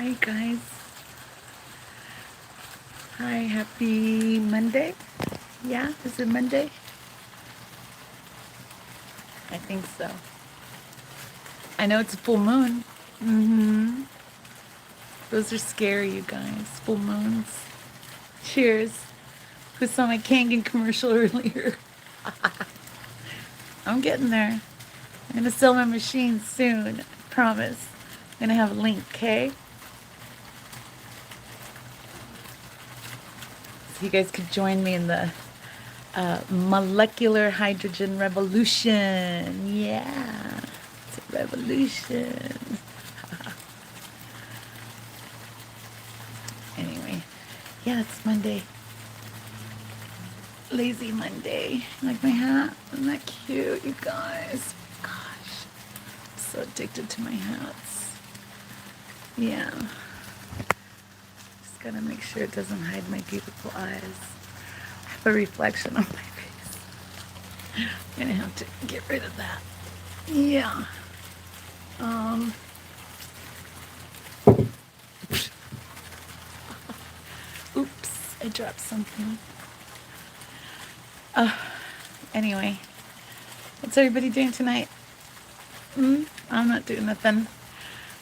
Hi guys. Hi, happy Monday. Yeah, is it Monday? I think so. I know it's a full moon. Mm-hmm. Those are scary, you guys. Full moons. Cheers. Who saw my Kangen commercial earlier? I'm getting there. I'm gonna sell my machine soon. I promise. I'm gonna have a link, okay? So you guys could join me in the molecular hydrogen revolution. Yeah, it's a revolution. Anyway, yeah, it's Monday. Lazy Monday. Like my hat? Isn't that cute, you guys? Gosh, I'm so addicted to my hats. Yeah. Just gotta make sure it doesn't hide my beautiful eyes. I have a reflection on my face. I'm gonna have to get rid of that. Yeah. Um, Oops, I dropped something. Anyway, what's everybody doing tonight? I'm not doing nothing.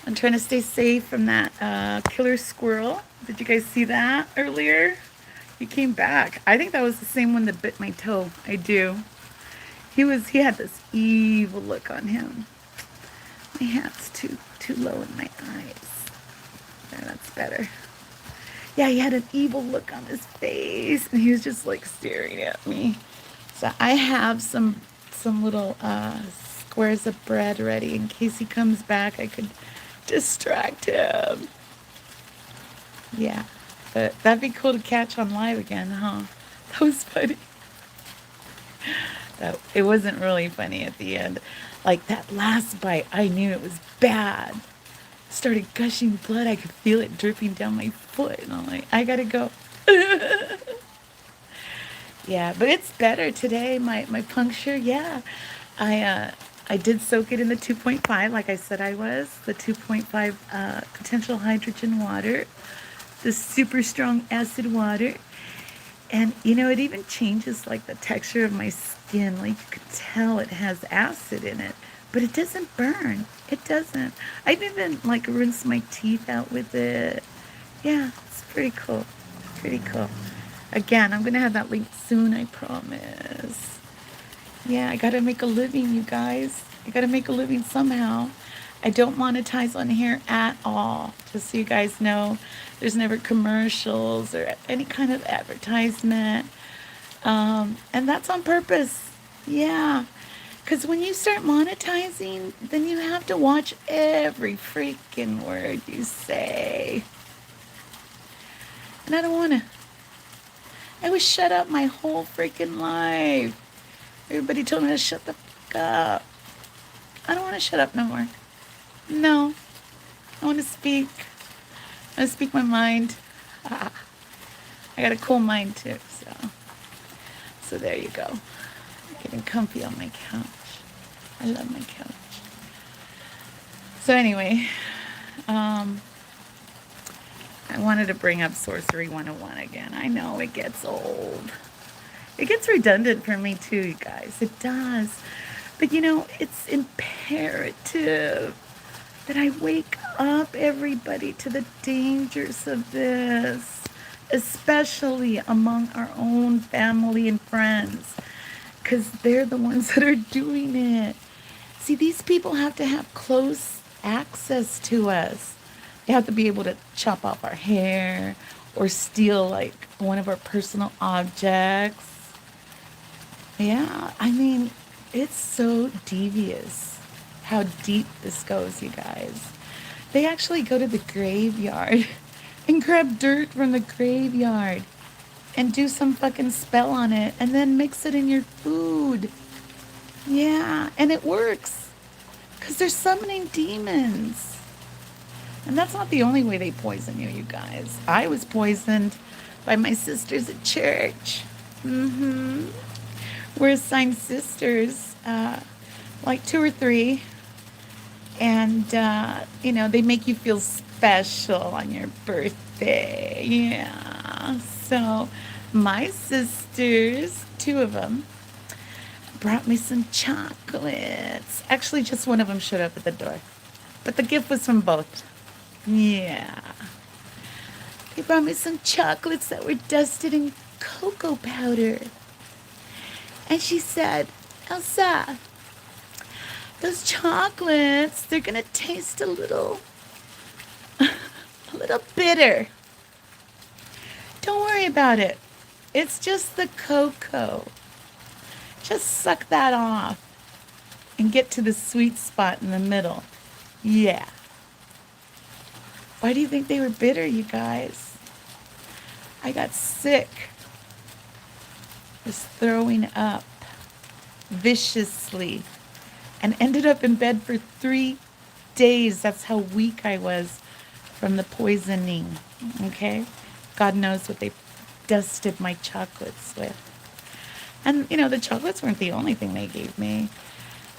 I'm trying to stay safe from that killer squirrel. Did you guys see that earlier? He came back. I think that was the same one that bit my toe. I do. He had this evil look on him. My hat's too low in my eyes. There, that's better. Yeah, he had an evil look on his face, and he was just like staring at me. So I have some little squares of bread ready in case he comes back. I could distract him. Yeah, but that'd be cool to catch on live again, huh? That was funny. It wasn't really funny at the end. Like that last bite, I knew it was bad. Started gushing blood. I could feel it dripping down my foot, and I'm like, I gotta go. Yeah, but it's better today. My puncture, yeah. I did soak it in the 2.5, like I said I was. The 2.5 potential hydrogen water, the super strong acid water. And you know, it even changes like the texture of my skin. Like you could tell it has acid in it, but it doesn't burn. It doesn't. I've even like rinsed my teeth out with it. Yeah, it's pretty cool. Pretty cool. Again, I'm gonna have that link soon, I promise. Yeah, I gotta make a living, you guys. I gotta make a living somehow. I don't monetize on here at all. Just so you guys know, there's never commercials or any kind of advertisement. And that's on purpose. Yeah. Because when you start monetizing, then you have to watch every freaking word you say. And I don't want to. I was shut up my whole freaking life. Everybody told me to shut the fuck up. I don't want to shut up no more. No. I want to speak. I want to speak my mind. I got a cool mind too, so there you go. Getting comfy on my couch. I love my couch. So anyway, I wanted to bring up Sorcery 101 again. I know it gets old. It gets redundant for me too, you guys. It does. But you know, it's imperative that I wake up everybody to the dangers of this, especially among our own family and friends, because they're the ones that are doing it. See, these people have to have close access to us. They have to be able to chop off our hair or steal like one of our personal objects. Yeah, I mean, it's so devious how deep this goes, you guys. They actually go to the graveyard and grab dirt from the graveyard and do some fucking spell on it and then mix it in your food. Yeah, and it works because they're summoning demons. And that's not the only way they poison you, you guys. I was poisoned by my sisters at church. We're assigned sisters, like 2 or 3. And, they make you feel special on your birthday. Yeah. So my sisters, two of them, brought me some chocolates. Actually, just one of them showed up at the door. But the gift was from both. Yeah. They brought me some chocolates that were dusted in cocoa powder. And she said, Elsa, those chocolates, they're going to taste a little bitter. Don't worry about it. It's just the cocoa. Just suck that off and get to the sweet spot in the middle. Yeah. Why do you think they were bitter, you guys? I got sick. Was throwing up viciously and ended up in bed for 3 days. That's how weak I was from the poisoning. Okay? God knows what they dusted my chocolates with. And, the chocolates weren't the only thing they gave me.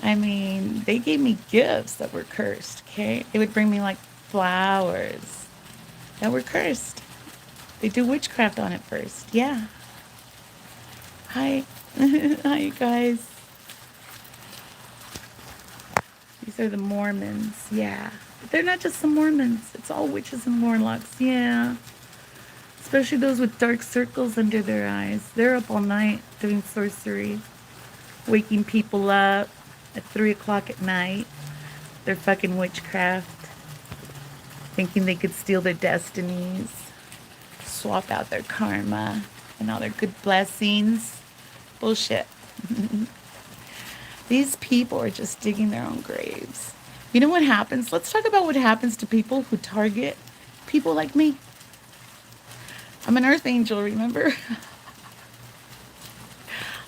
I mean, they gave me gifts that were cursed, okay? They would bring me, like, flowers that were cursed. They do witchcraft on it first. Yeah. Hi. Hi, you guys. These are the Mormons. Yeah. But they're not just the Mormons. It's all witches and warlocks. Yeah. Especially those with dark circles under their eyes. They're up all night doing sorcery. Waking people up at 3 o'clock at night. They're fucking witchcraft. Thinking they could steal their destinies. Swap out their karma and all their good blessings. Bullshit. These people are just digging their own graves. You know what happens? Let's talk about what happens to people who target people like me. I'm an earth angel, remember?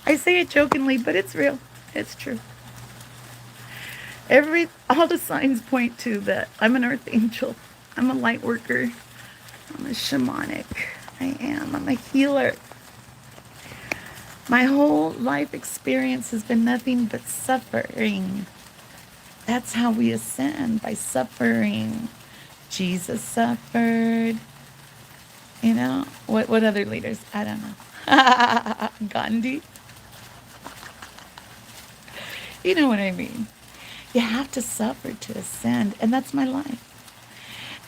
I say it jokingly, but it's real. It's true. All the signs point to that I'm an earth angel. I'm a light worker. I'm a shamanic. I'm a healer. My whole life experience has been nothing but suffering. That's how we ascend, by suffering. Jesus suffered. What other leaders? I don't know. Gandhi. You know what I mean. You have to suffer to ascend, and that's my life.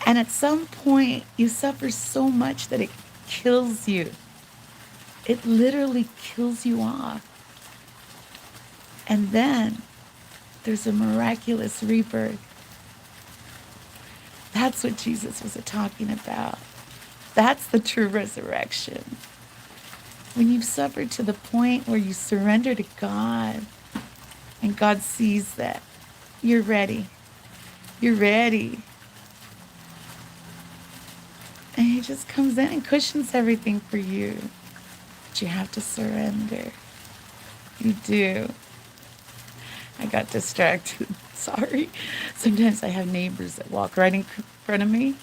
And at some point, you suffer so much that it kills you. It literally kills you off. And then there's a miraculous rebirth. That's what Jesus was talking about. That's the true resurrection. When you've suffered to the point where you surrender to God, and God sees that you're ready. You're ready. And He just comes in and cushions everything for you. But you have to surrender. You do. I got distracted. Sorry. Sometimes I have neighbors that walk right in front of me,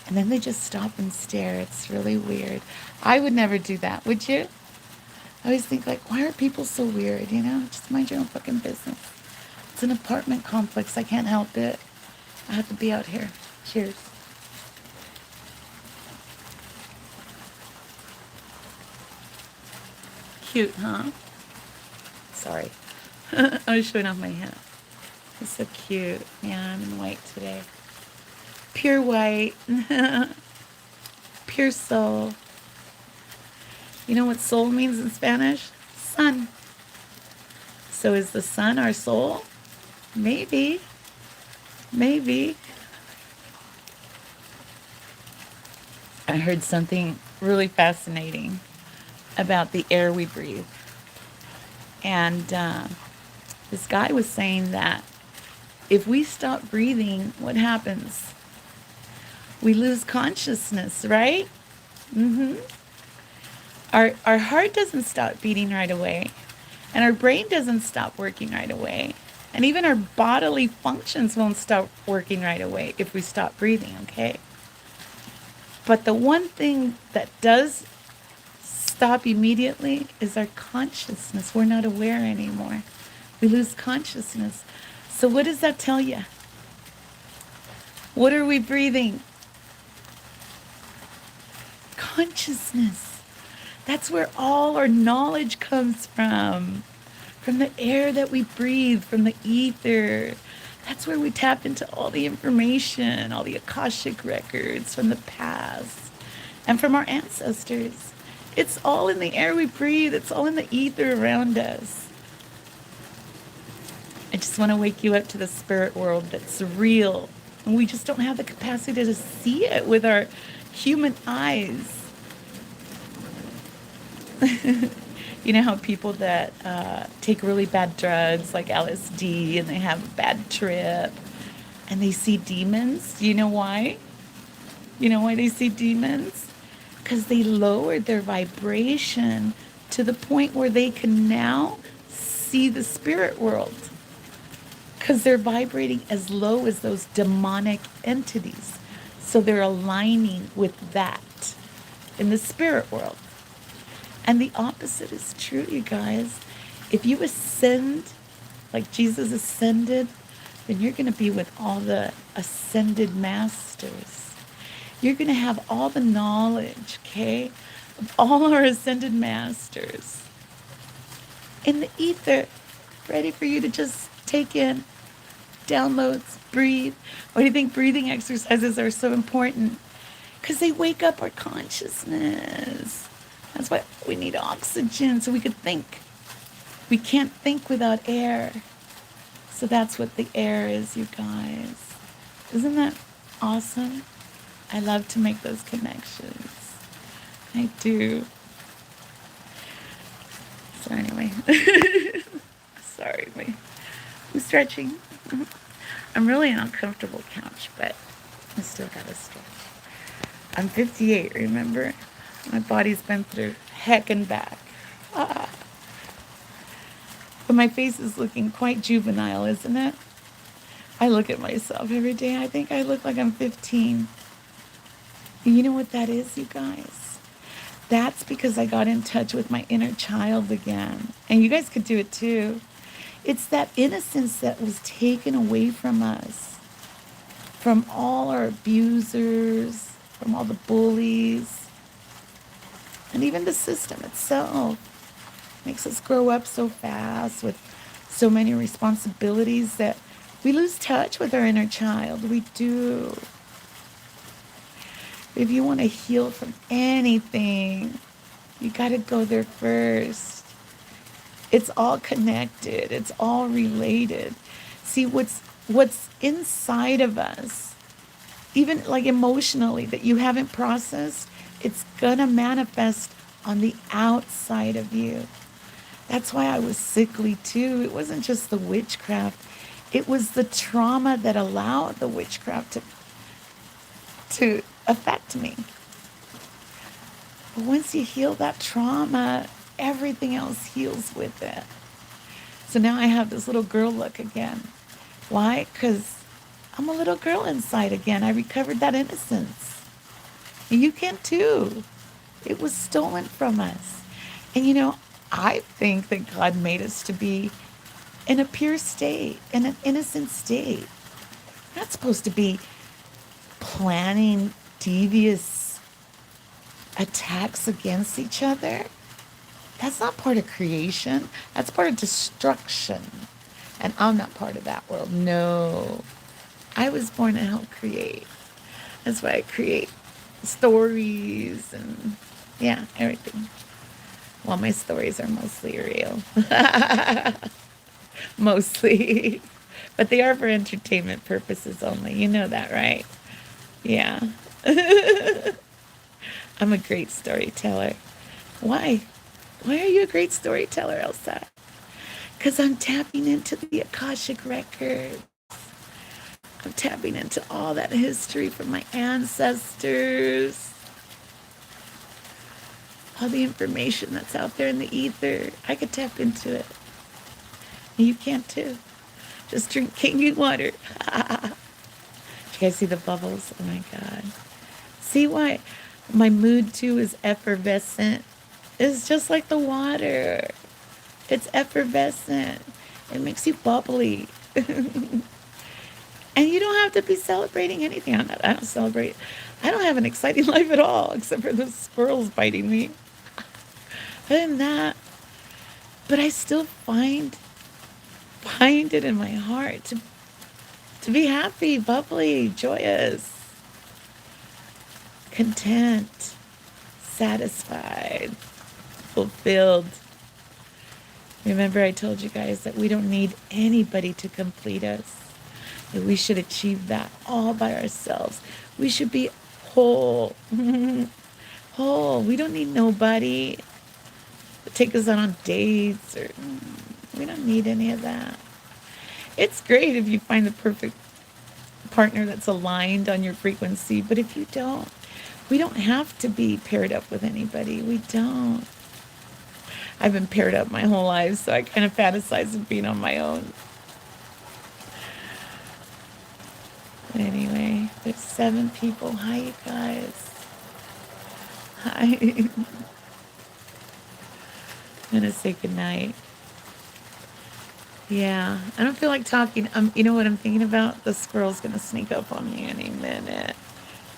and then they just stop and stare. It's really weird. I would never do that, would you? I always think, like, why are people so weird, Just mind your own fucking business. It's an apartment complex. I can't help it. I have to be out here. Cheers. Cute, huh? Sorry. I was showing off my hat. It's so cute. Yeah, I'm in white today. Pure white. Pure soul. You know what soul means in Spanish? Sun. So is the sun our soul? Maybe. Maybe. I heard something really fascinating about the air we breathe. And this guy was saying that if we stop breathing, what happens? We lose consciousness, right? Mm-hmm. Our heart doesn't stop beating right away. And our brain doesn't stop working right away. And even our bodily functions won't stop working right away if we stop breathing, okay? But the one thing that does stop immediately is our consciousness. We're not aware anymore. We lose consciousness. So what does that tell you? What are we breathing? Consciousness. That's where all our knowledge comes from. From the air that we breathe, from the ether. That's where we tap into all the information, all the Akashic records from the past and from our ancestors. It's all in the air we breathe. It's all in the ether around us. I just want to wake you up to the spirit world that's real. And we just don't have the capacity to see it with our human eyes. You know how people that take really bad drugs like LSD and they have a bad trip and they see demons? Do you know why? You know why they see demons? Because they lowered their vibration to the point where they can now see the spirit world. Because they're vibrating as low as those demonic entities. So they're aligning with that in the spirit world. And the opposite is true, you guys. If you ascend like Jesus ascended, then you're going to be with all the ascended masters. You're going to have all the knowledge, okay, of all our ascended masters in the ether, ready for you to just take in, downloads, breathe. Why do you think breathing exercises are so important? Because they wake up our consciousness. That's why we need oxygen so we could think. We can't think without air. So that's what the air is, you guys. Isn't that awesome? I love to make those connections. I do. So anyway. Sorry, I'm stretching. I'm really on an uncomfortable couch, but I still gotta stretch. I'm 58, remember? My body's been through heck and back. But my face is looking quite juvenile, isn't it? I look at myself every day. I think I look like I'm 15. And you know what that is, you guys? That's because I got in touch with my inner child again. And you guys could do it too. It's that innocence that was taken away from us. From all our abusers, from all the bullies. And even the system itself makes us grow up so fast with so many responsibilities that we lose touch with our inner child. We do. If you want to heal from anything, you got to go there first. It's all connected. It's all related. See, what's inside of us, even like emotionally, that you haven't processed, it's gonna manifest on the outside of you. That's why I was sickly too. It wasn't just the witchcraft. It was the trauma that allowed the witchcraft to affect me. But once you heal that trauma, everything else heals with it. So now I have this little girl look again. Why? Because I'm a little girl inside again. I recovered that innocence. And you can too. It was stolen from us. And you know, I think that God made us to be in a pure state, in an innocent state. We're not supposed to be planning devious attacks against each other. That's not part of creation. That's part of destruction. And I'm not part of that world. No. I was born to help create. That's why I create stories and yeah, everything. Well, my stories are mostly real. Mostly. But they are for entertainment purposes only. You know that, right? Yeah. I'm a great storyteller. Why? Why are you a great storyteller, Elsa? Because I'm tapping into the Akashic record. I'm tapping into all that history from my ancestors. All the information that's out there in the ether. I could tap into it. You can too. Just drink Kangen water. Did you guys see the bubbles? Oh my God. See why my mood too is effervescent? It's just like the water. It's effervescent. It makes you bubbly. And you don't have to be celebrating anything. I don't celebrate. I don't have an exciting life at all, except for those squirrels biting me. Other than that, but I still find it in my heart to be happy, bubbly, joyous, content, satisfied, fulfilled. Remember, I told you guys that we don't need anybody to complete us. That we should achieve that all by ourselves. We should be whole. Whole. We don't need nobody to take us out on dates or we don't need any of that. It's great if you find the perfect partner that's aligned on your frequency, but if you don't, we don't have to be paired up with anybody. We don't. I've been paired up my whole life, so I kind of fantasize of being on my own. Anyway, there's 7 people. Hi, you guys. Hi. I'm gonna say goodnight. Yeah, I don't feel like talking. You know what I'm thinking about? The squirrel's gonna sneak up on me any minute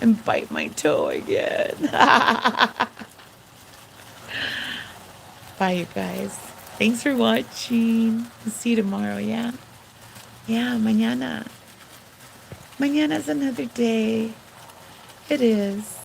and bite my toe again. Bye, you guys. Thanks for watching. See you tomorrow, yeah? Yeah, mañana. Mañana's another day. It is.